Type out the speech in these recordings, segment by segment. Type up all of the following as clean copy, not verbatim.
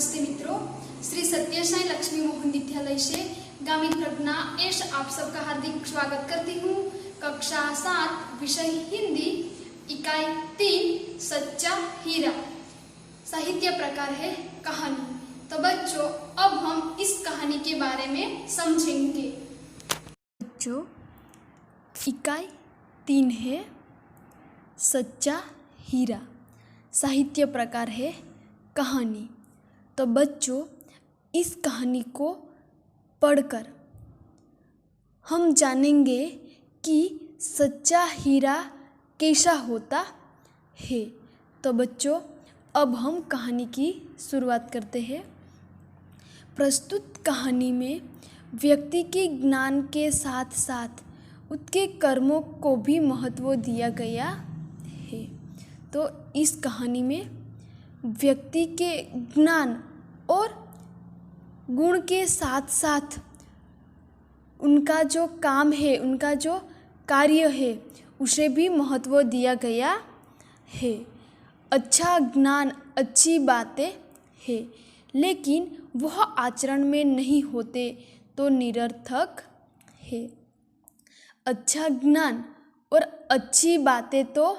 नमस्ते मित्रों, श्री सत्य साई लक्ष्मी मोहन विद्यालय से गामित प्रज्ञा एस आप सबका हार्दिक स्वागत करती हूँ। कक्षा 7 विषय हिंदी, इकाई 3 सच्चा हीरा। साहित्य प्रकार है कहानी। तो बच्चों, अब हम इस कहानी के बारे में समझेंगे। बच्चों, इकाई 3 है सच्चा हीरा। साहित्य प्रकार है कहानी। तो बच्चों, इस कहानी को पढ़कर हम जानेंगे कि सच्चा हीरा कैसा होता है। तो बच्चों, अब हम कहानी की शुरुआत करते हैं। प्रस्तुत कहानी में व्यक्ति के ज्ञान के साथ साथ उसके कर्मों को भी महत्व दिया गया है। तो इस कहानी में व्यक्ति के ज्ञान और गुण के साथ साथ उनका जो काम है, उनका जो कार्य है, उसे भी महत्व दिया गया है। अच्छा ज्ञान, अच्छी बातें हैं, लेकिन वह आचरण में नहीं होते तो निरर्थक है। अच्छा ज्ञान और अच्छी बातें तो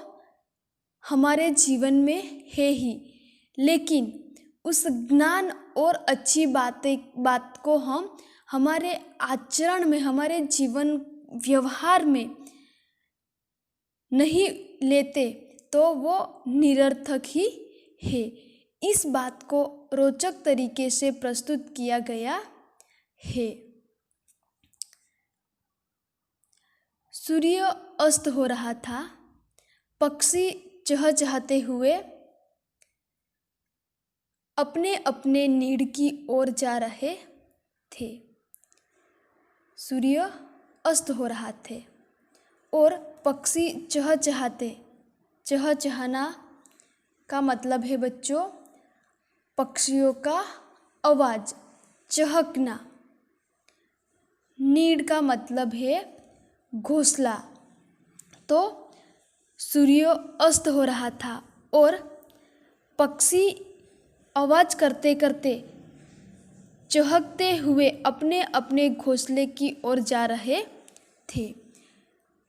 हमारे जीवन में है ही, लेकिन उस ज्ञान और अच्छी बात को हम हमारे आचरण में, हमारे जीवन व्यवहार में नहीं लेते तो वो निरर्थक ही है। इस बात को रोचक तरीके से प्रस्तुत किया गया है। सूर्य अस्त हो रहा था। पक्षी चहचहाते हुए अपने अपने नीड़ की ओर जा रहे थे। सूर्य अस्त हो रहा थे और पक्षी चहचहाना का मतलब है बच्चों पक्षियों का आवाज़, चहकना। नीड़ का मतलब है घोंसला। तो सूर्य अस्त हो रहा था और पक्षी आवाज़ करते करते चहकते हुए अपने अपने घोंसले की ओर जा रहे थे।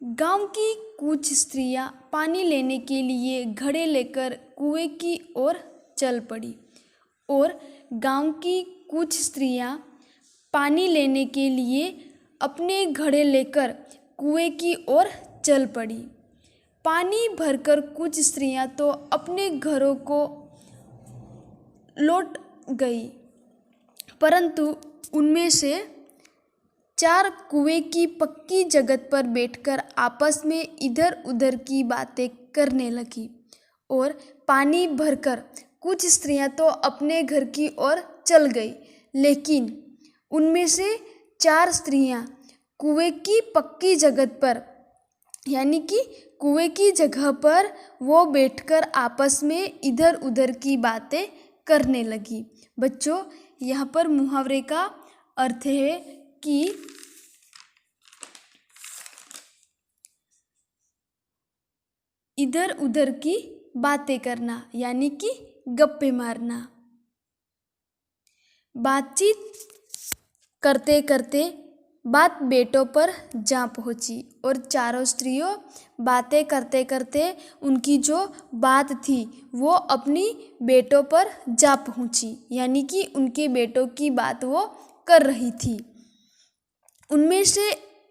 गांव की कुछ स्त्रियां पानी लेने के लिए घड़े लेकर कुएं की ओर चल पड़ी और गांव की कुछ स्त्रियां पानी लेने के लिए अपने घड़े लेकर कुएं की ओर चल पड़ी। पानी भरकर कुछ स्त्रियां तो अपने घरों को लौट गई, परंतु उनमें से 4 कुएं की पक्की जगह पर बैठकर आपस में इधर उधर की बातें करने लगी। और पानी भरकर कुछ स्त्रियां तो अपने घर की ओर चल गई, लेकिन उनमें से 4 स्त्रियां कुएं की पक्की जगह पर, यानी कि कुएं की जगह पर वो बैठकर आपस में इधर उधर की बातें करने लगी। बच्चों, यहाँ पर मुहावरे का अर्थ है कि इधर उधर की बातें करना, यानी कि गप्पे मारना। बातचीत करते करते बात बेटों पर जा पहुंची और चारों स्त्रियों बातें करते करते उनकी जो बात थी वो अपनी बेटों पर जा पहुंची, यानी कि उनके बेटों की बात वो कर रही थी। उनमें से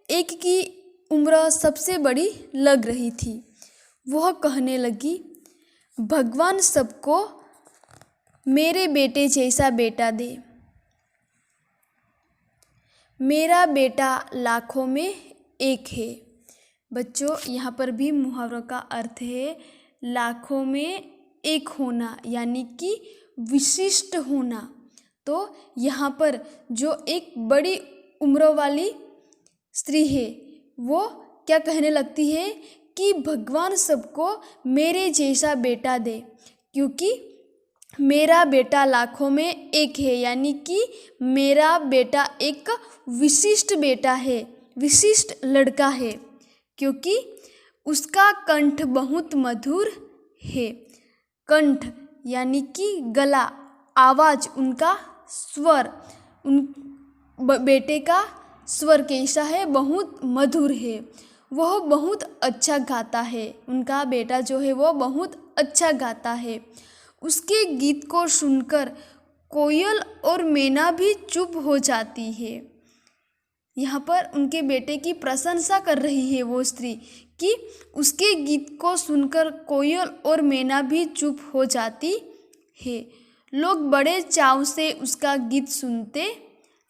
एक की उम्र सबसे बड़ी लग रही थी। वह कहने लगी, भगवान सबको मेरे बेटे जैसा बेटा दे। मेरा बेटा लाखों में एक है। बच्चों, यहाँ पर भी मुहावरों का अर्थ है लाखों में एक होना, यानी कि विशिष्ट होना। तो यहाँ पर जो एक बड़ी उम्र वाली स्त्री है वो क्या कहने लगती है कि भगवान सबको मेरे जैसा बेटा दे, क्योंकि मेरा बेटा लाखों में एक है, यानी कि मेरा बेटा एक विशिष्ट बेटा है, विशिष्ट लड़का है, क्योंकि उसका कंठ बहुत मधुर है। कंठ यानी कि गला, आवाज़, उनका स्वर, बेटे का स्वर कैसा है? बहुत मधुर है। वह बहुत अच्छा गाता है। उनका बेटा जो है वो बहुत अच्छा गाता है। उसके गीत को सुनकर कोयल और मैना भी चुप हो जाती है। यहाँ पर उनके बेटे की प्रशंसा कर रही है वो स्त्री कि उसके गीत को सुनकर कोयल और मैना भी चुप हो जाती है। लोग बड़े चाव से उसका गीत सुनते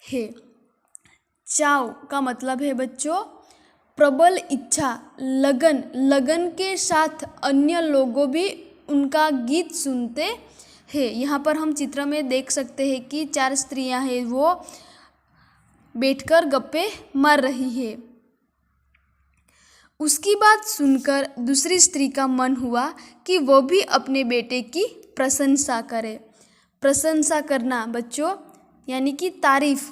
हैं। चाव का मतलब है बच्चों प्रबल इच्छा, लगन। लगन के साथ अन्य लोगों भी उनका गीत सुनते हैं। यहाँ पर हम चित्र में देख सकते हैं कि 4 स्त्रियां हैं, वो बैठकर गप्पे मार रही है। उसकी बात सुनकर दूसरी स्त्री का मन हुआ कि वो भी अपने बेटे की प्रशंसा करे। प्रशंसा करना बच्चों यानी कि तारीफ,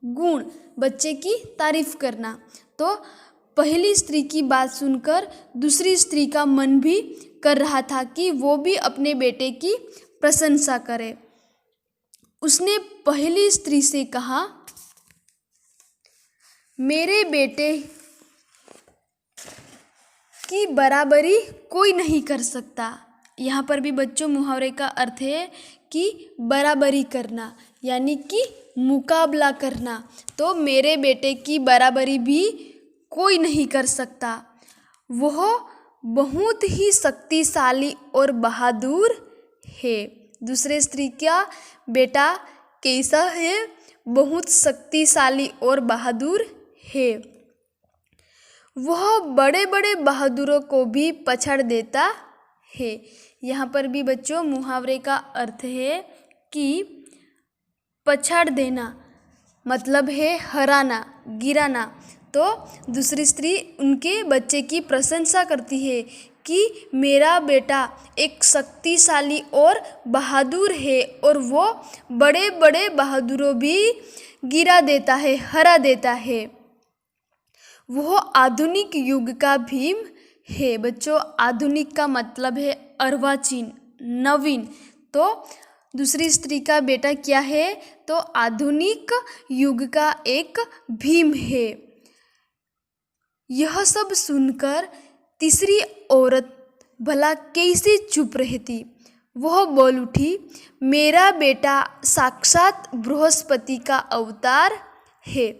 गुण, बच्चे की तारीफ करना। तो पहली स्त्री की बात सुनकर दूसरी स्त्री का मन भी कर रहा था कि वो भी अपने बेटे की प्रशंसा करे। उसने पहली स्त्री से कहा, मेरे बेटे की बराबरी कोई नहीं कर सकता। यहाँ पर भी बच्चों मुहावरे का अर्थ है कि बराबरी करना यानी कि मुकाबला करना। तो मेरे बेटे की बराबरी भी कोई नहीं कर सकता। वह बहुत ही शक्तिशाली और बहादुर है। दूसरे स्त्री का बेटा कैसा है? बहुत शक्तिशाली और बहादुर है। वह बड़े बड़े बहादुरों को भी पछाड़ देता है। यहाँ पर भी बच्चों मुहावरे का अर्थ है कि पछाड़ देना मतलब है हराना, गिराना। तो दूसरी स्त्री उनके बच्चे की प्रशंसा करती है कि मेरा बेटा एक शक्तिशाली और बहादुर है और वो बड़े बड़े बहादुरों भी गिरा देता है, हरा देता है। वह आधुनिक युग का भीम है। बच्चों आधुनिक का मतलब है अर्वाचीन, नवीन। तो दूसरी स्त्री का बेटा क्या है? तो आधुनिक युग का एक भीम है। यह सब सुनकर तीसरी औरत भला कैसे चुप रहती? वह बोल उठी, मेरा बेटा साक्षात बृहस्पति का अवतार है।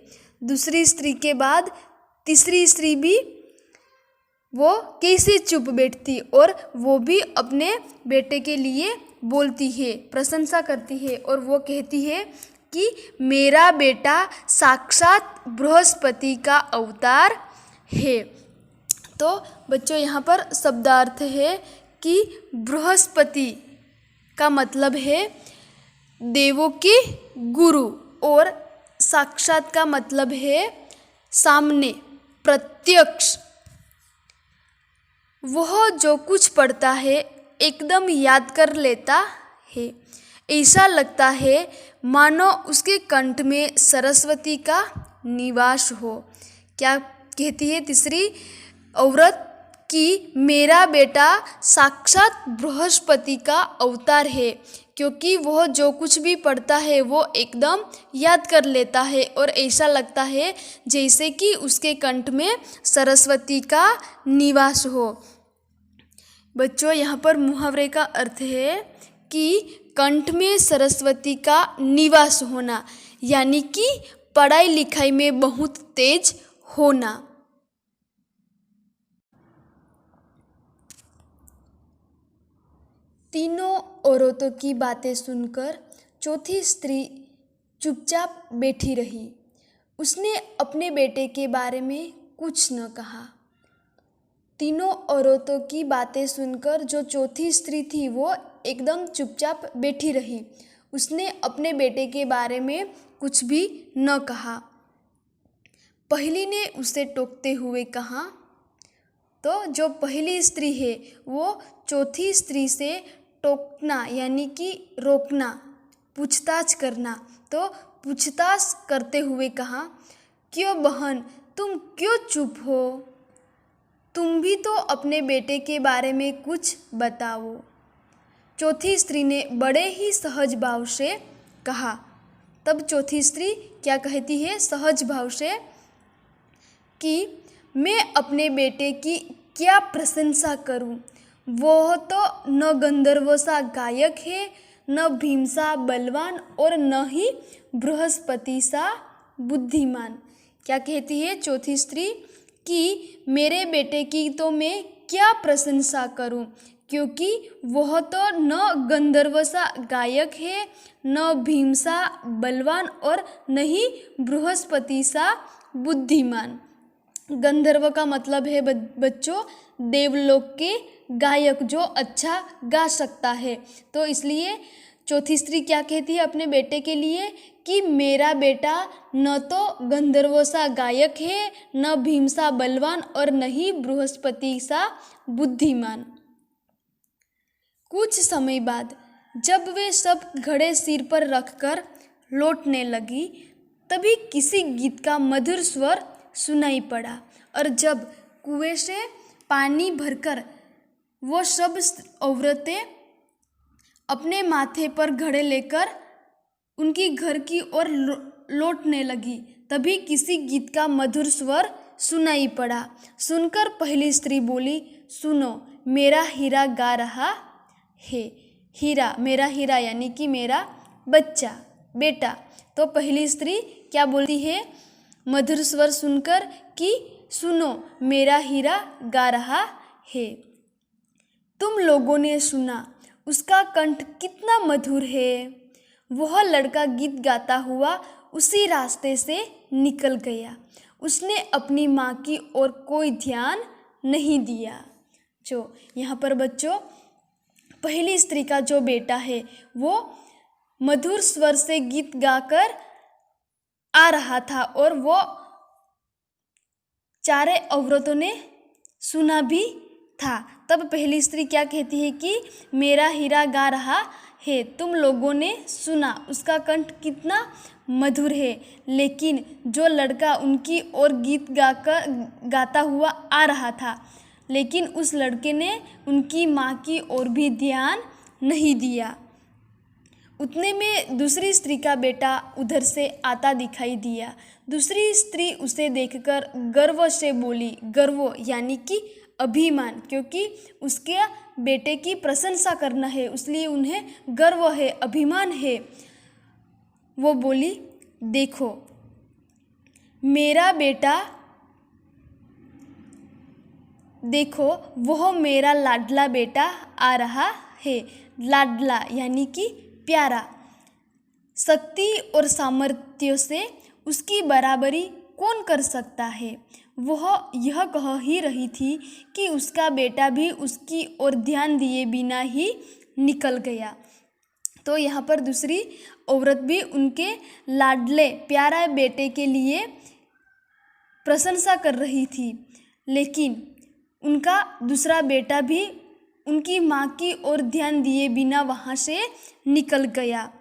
दूसरी स्त्री के बाद तीसरी स्त्री भी वो कैसे चुप बैठती और वो भी अपने बेटे के लिए बोलती है, प्रशंसा करती है और वो कहती है कि मेरा बेटा साक्षात बृहस्पति का अवतार है। तो बच्चों यहाँ पर शब्दार्थ है कि बृहस्पति का मतलब है देवों के गुरु और साक्षात का मतलब है सामने, प्रत्यक्ष। वह जो कुछ पढ़ता है एकदम याद कर लेता है। ऐसा लगता है मानो उसके कंठ में सरस्वती का निवास हो। क्या कहती है तीसरी औरत कि मेरा बेटा साक्षात बृहस्पति का अवतार है, क्योंकि वह जो कुछ भी पढ़ता है वो एकदम याद कर लेता है और ऐसा लगता है जैसे कि उसके कंठ में सरस्वती का निवास हो। बच्चों यहाँ पर मुहावरे का अर्थ है कि कंठ में सरस्वती का निवास होना यानी कि पढ़ाई लिखाई में बहुत तेज होना। तीनों औरतों की बातें सुनकर चौथी स्त्री चुपचाप बैठी रही। उसने अपने बेटे के बारे में कुछ न कहा। तीनों औरतों की बातें सुनकर जो चौथी स्त्री थी वो एकदम चुपचाप बैठी रही। उसने अपने बेटे के बारे में कुछ भी न कहा। पहली ने उसे टोकते हुए कहा, तो जो पहली स्त्री है वो चौथी स्त्री से टोकना यानी कि रोकना, पूछताछ करना। तो पूछताछ करते हुए कहा, क्यों बहन तुम क्यों चुप हो? तुम भी तो अपने बेटे के बारे में कुछ बताओ। चौथी स्त्री ने बड़े ही सहज भाव से कहा। तब चौथी स्त्री क्या कहती है सहज भाव से कि मैं अपने बेटे की क्या प्रशंसा करूं। वह तो न गंधर्व सा गायक है, न भीम सा बलवान और न ही बृहस्पति सा बुद्धिमान। क्या कहती है चौथी स्त्री कि मेरे बेटे की तो मैं क्या प्रशंसा करूं, क्योंकि वह तो न गंधर्व सा गायक है, न भीम सा बलवान और न ही बृहस्पति सा बुद्धिमान। गंधर्व का मतलब है बच्चों देवलोक के गायक जो अच्छा गा सकता है। तो इसलिए चौथी स्त्री क्या कहती है अपने बेटे के लिए कि मेरा बेटा न तो गंधर्व सा गायक है, न भीम सा बलवान और न ही बृहस्पति सा बुद्धिमान। कुछ समय बाद जब वे सब घड़े सिर पर रखकर लौटने लगी, तभी किसी गीत का मधुर स्वर सुनाई पड़ा। और जब कुएं से पानी भरकर वो सब औरतें अपने माथे पर घड़े लेकर उनकी घर की ओर लौटने लगी, तभी किसी गीत का मधुर स्वर सुनाई पड़ा। सुनकर पहली स्त्री बोली, सुनो मेरा हीरा गा रहा है। हीरा, मेरा हीरा यानी कि मेरा बच्चा, बेटा। तो पहली स्त्री क्या बोलती है मधुर स्वर सुनकर कि सुनो मेरा हीरा गा रहा है। तुम लोगों ने सुना उसका कंठ कितना मधुर है। वह लड़का गीत गाता हुआ उसी रास्ते से निकल गया। उसने अपनी माँ की ओर कोई ध्यान नहीं दिया। जो यहाँ पर बच्चों पहली स्त्री का जो बेटा है वो मधुर स्वर से गीत गाकर आ रहा था और वो चारे औरतों ने सुना भी था। तब पहली स्त्री क्या कहती है कि मेरा हीरा गा रहा है। तुम लोगों ने सुना उसका कंठ कितना मधुर है। लेकिन जो लड़का उनकी ओर गीत गाता हुआ आ रहा था, लेकिन उस लड़के ने उनकी माँ की ओर भी ध्यान नहीं दिया। उतने में दूसरी स्त्री का बेटा उधर से आता दिखाई दिया। दूसरी स्त्री उसे देखकर गर्व से बोली, गर्व यानी कि अभिमान, क्योंकि उसके बेटे की प्रशंसा करना है इसलिए उन्हें गर्व है, अभिमान है। वो बोली, देखो मेरा बेटा, देखो वह मेरा लाडला बेटा आ रहा है। लाडला यानी कि प्यारा। शक्ति और सामर्थ्य से उसकी बराबरी कौन कर सकता है। वह यह कह ही रही थी कि उसका बेटा भी उसकी ओर ध्यान दिए बिना ही निकल गया। तो यहाँ पर दूसरी औरत भी उनके लाडले प्यारा बेटे के लिए प्रशंसा कर रही थी, लेकिन उनका दूसरा बेटा भी उनकी माँ की ओर ध्यान दिए बिना वहाँ से निकल गया।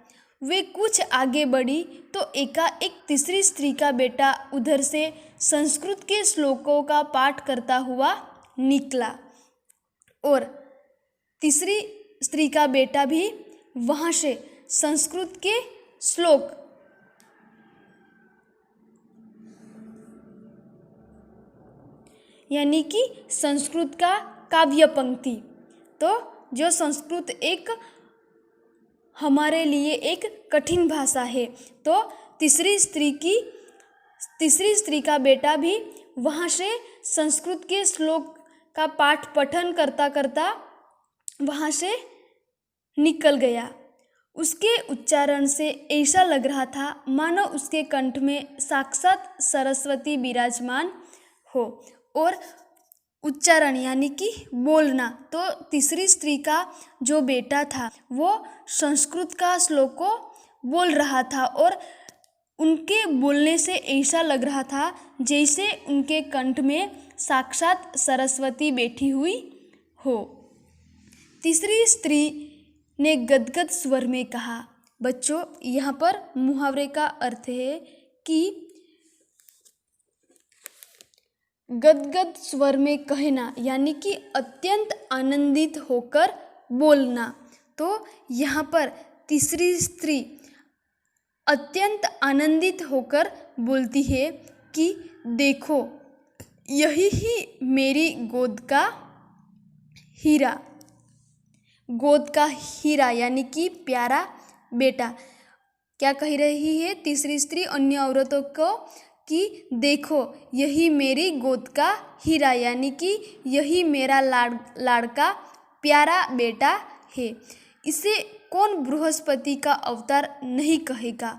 वे कुछ आगे बढ़ी तो एकाएक तीसरी स्त्री का बेटा उधर से संस्कृत के श्लोकों का पाठ करता हुआ निकला और तीसरी स्त्री का बेटा भी वहाँ से संस्कृत के श्लोक यानी कि संस्कृत का काव्य पंक्ति। तो जो संस्कृत एक हमारे लिए एक कठिन भाषा है, तो तीसरी स्त्री का बेटा भी वहाँ से संस्कृत के श्लोक का पाठ पठन करता करता वहाँ से निकल गया। उसके उच्चारण से ऐसा लग रहा था मानो उसके कंठ में साक्षात सरस्वती विराजमान हो। और उच्चारण यानी कि बोलना, तो तीसरी स्त्री का जो बेटा था वो संस्कृत का श्लोक को बोल रहा था और उनके बोलने से ऐसा लग रहा था जैसे उनके कंठ में साक्षात सरस्वती बैठी हुई हो। तीसरी स्त्री ने गदगद स्वर में कहा। बच्चों यहाँ पर मुहावरे का अर्थ है कि गदगद स्वर में कहना यानी कि अत्यंत आनंदित होकर बोलना। तो यहाँ पर तीसरी स्त्री अत्यंत आनंदित होकर बोलती है कि देखो, यही ही मेरी गोद का हीरा। गोद का हीरा यानी कि प्यारा बेटा। क्या कह रही है तीसरी स्त्री अन्य औरतों को कि देखो, यही मेरी गोद का हीरा यानी कि यही मेरा लाड़का प्यारा बेटा है। इसे कौन बृहस्पति का अवतार नहीं कहेगा।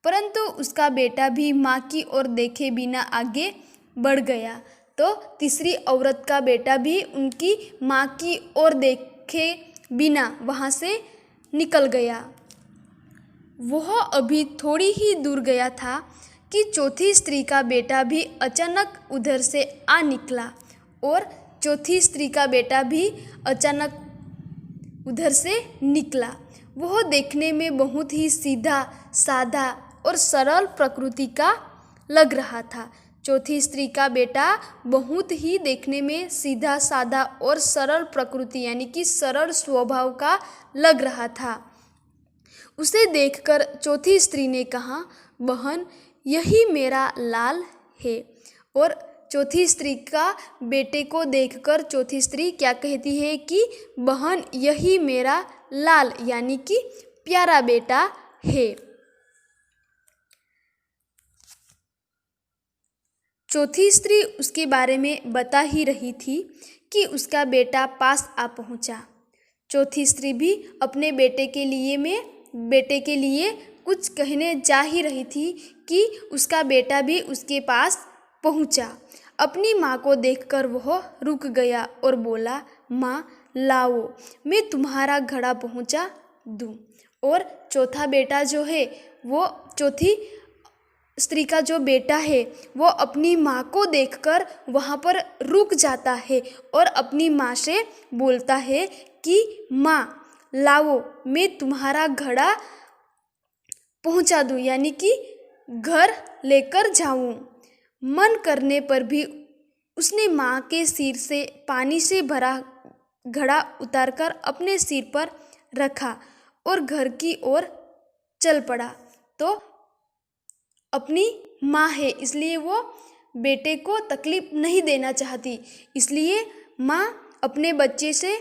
परंतु उसका बेटा भी माँ की ओर देखे बिना आगे बढ़ गया। तो तीसरी औरत का बेटा भी उनकी माँ की ओर देखे बिना वहाँ से निकल गया। वह अभी थोड़ी ही दूर गया था कि चौथी स्त्री का बेटा भी अचानक उधर से आ निकला और चौथी स्त्री का बेटा भी अचानक उधर से निकला। वह देखने में बहुत ही सीधा साधा और सरल प्रकृति का लग रहा था। चौथी स्त्री का बेटा बहुत ही देखने में सीधा साधा और सरल प्रकृति यानी कि सरल स्वभाव का लग रहा था। उसे देखकर चौथी स्त्री ने कहा, बहन, यही मेरा लाल है। और चौथी स्त्री का बेटे को देखकर चौथी स्त्री क्या कहती है कि बहन, यही मेरा लाल यानी कि प्यारा बेटा है। चौथी स्त्री उसके बारे में बता ही रही थी कि उसका बेटा पास आ पहुंचा। चौथी स्त्री भी अपने बेटे के लिए कुछ कहने जा ही रही थी कि उसका बेटा भी उसके पास पहुंचा। अपनी माँ को देखकर वह रुक गया और बोला, माँ लाओ, मैं तुम्हारा घड़ा पहुंचा दूँ। और चौथा बेटा जो है वो चौथी स्त्री का जो बेटा है वो अपनी माँ को देखकर वहाँ पर रुक जाता है और अपनी माँ से बोलता है कि माँ लाओ, मैं तुम्हारा घड़ा पहुँचा दूँ यानी कि घर लेकर जाऊँ। मन करने पर भी उसने माँ के सिर से पानी से भरा घड़ा उतारकर अपने सिर पर रखा और घर की ओर चल पड़ा। तो अपनी माँ है इसलिए वो बेटे को तकलीफ नहीं देना चाहती, इसलिए माँ अपने बच्चे से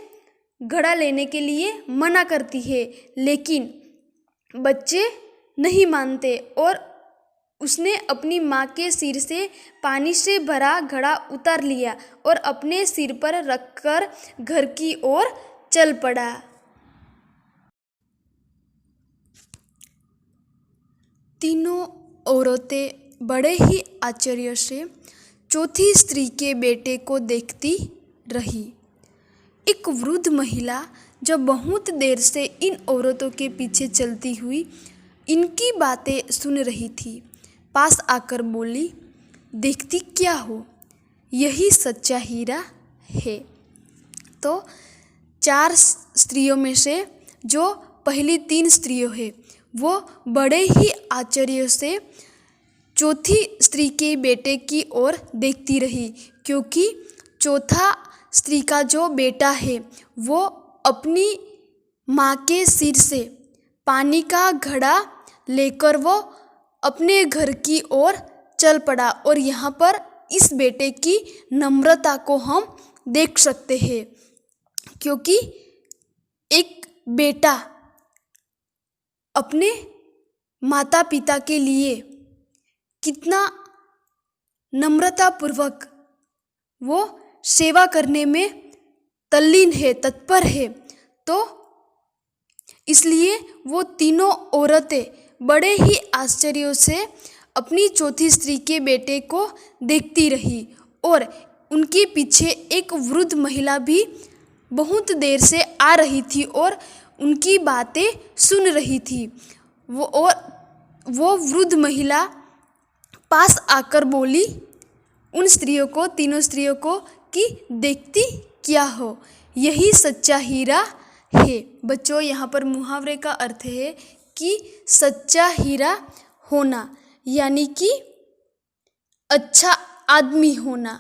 घड़ा लेने के लिए मना करती है, लेकिन बच्चे नहीं मानते और उसने अपनी माँ के सिर से पानी से भरा घड़ा उतार लिया और अपने सिर पर रखकर घर की ओर चल पड़ा। तीनों औरतें बड़े ही आश्चर्य से चौथी स्त्री के बेटे को देखती रही। एक वृद्ध महिला जो बहुत देर से इन औरतों के पीछे चलती हुई इनकी बातें सुन रही थी, पास आकर बोली, देखती क्या हो, यही सच्चा हीरा है। तो 4 स्त्रियों में से जो पहली 3 स्त्रियों है वो बड़े ही आश्चर्य से चौथी स्त्री के बेटे की ओर देखती रही, क्योंकि चौथा स्त्री का जो बेटा है वो अपनी माँ के सिर से पानी का घड़ा लेकर वो अपने घर की ओर चल पड़ा। और यहाँ पर इस बेटे की नम्रता को हम देख सकते हैं, क्योंकि एक बेटा अपने माता पिता के लिए कितना नम्रतापूर्वक वो सेवा करने में तल्लीन है, तत्पर है। तो इसलिए वो तीनों औरतें बड़े ही आश्चर्य से अपनी चौथी स्त्री के बेटे को देखती रही और उनके पीछे एक वृद्ध महिला भी बहुत देर से आ रही थी और उनकी बातें सुन रही थी। वो वृद्ध महिला पास आकर बोली उन स्त्रियों को, तीनों स्त्रियों को, कि देखती क्या हो, यही सच्चा हीरा है। बच्चों, यहाँ पर मुहावरे का अर्थ है कि सच्चा हीरा होना यानी कि अच्छा आदमी होना,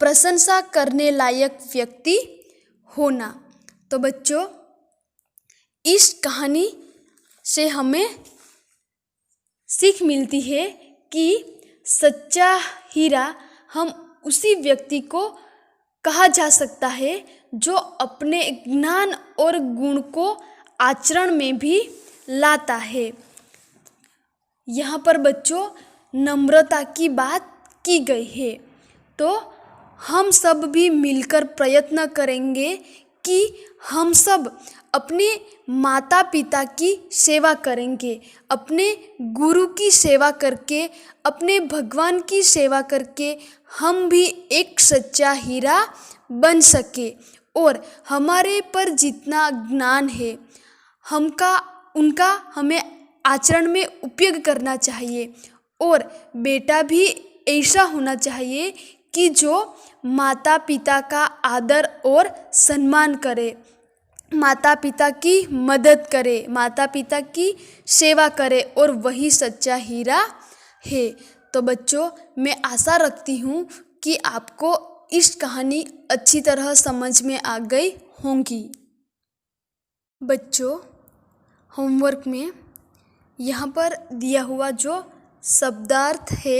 प्रशंसा करने लायक व्यक्ति होना। तो बच्चों, इस कहानी से हमें सीख मिलती है कि सच्चा हीरा हम उसी व्यक्ति को कहा जा सकता है जो अपने ज्ञान और गुण को आचरण में भी लाता है। यहाँ पर बच्चों नम्रता की बात की गई है, तो हम सब भी मिलकर प्रयत्न करेंगे कि हम सब अपने माता पिता की सेवा करेंगे, अपने गुरु की सेवा करके, अपने भगवान की सेवा करके हम भी एक सच्चा हीरा बन सके और हमारे पर जितना ज्ञान है उनका हमें आचरण में उपयोग करना चाहिए। और बेटा भी ऐसा होना चाहिए कि जो माता पिता का आदर और सम्मान करे, माता पिता की मदद करे, माता पिता की सेवा करे, और वही सच्चा हीरा है। तो बच्चों, मैं आशा रखती हूँ कि आपको इस कहानी अच्छी तरह समझ में आ गई होंगी। बच्चों, होमवर्क में यहाँ पर दिया हुआ जो शब्दार्थ है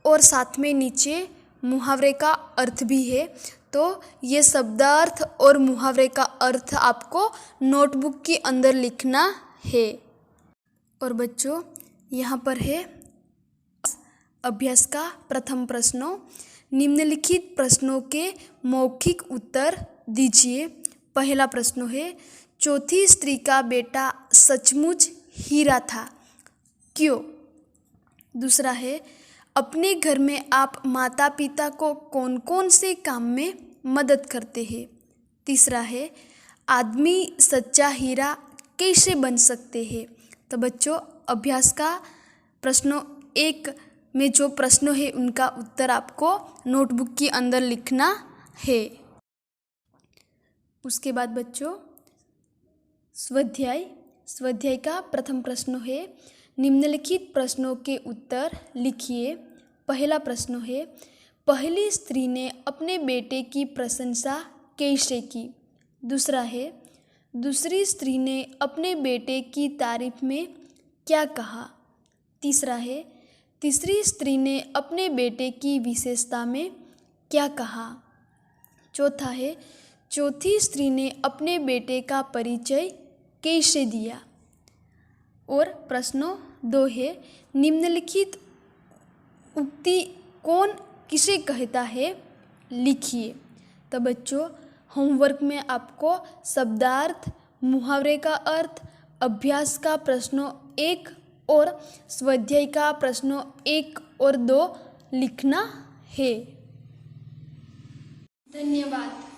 और साथ में नीचे मुहावरे का अर्थ भी है, तो ये शब्दार्थ और मुहावरे का अर्थ आपको नोटबुक के अंदर लिखना है। और बच्चों, यहाँ पर है अभ्यास का प्रथम प्रश्न। निम्नलिखित प्रश्नों के मौखिक उत्तर दीजिए। पहला प्रश्न है, चौथी स्त्री का बेटा सचमुच हीरा था, क्यों? दूसरा है, अपने घर में आप माता पिता को कौन कौन से काम में मदद करते हैं? तीसरा है, आदमी सच्चा हीरा कैसे बन सकते हैं? तो बच्चों, अभ्यास का प्रश्न 1 में जो प्रश्न है उनका उत्तर आपको नोटबुक के अंदर लिखना है। उसके बाद बच्चों, स्वाध्याय का प्रथम प्रश्न है, निम्नलिखित प्रश्नों के उत्तर लिखिए। पहला प्रश्न है, पहली स्त्री ने अपने बेटे की प्रशंसा कैसे की? दूसरा है, दूसरी स्त्री ने अपने बेटे की तारीफ में क्या कहा? तीसरा है, तीसरी स्त्री ने अपने बेटे की विशेषता में क्या कहा? चौथा है, चौथी स्त्री ने अपने बेटे का परिचय कैसे दिया? और प्रश्न 2 है, निम्नलिखित उक्ति कौन किसे कहता है? लिखिए। तो बच्चों, होमवर्क में आपको शब्दार्थ, मुहावरे का अर्थ, अभ्यास का प्रश्न 1 और स्वाध्याय का प्रश्न 1 और 2 लिखना है। धन्यवाद।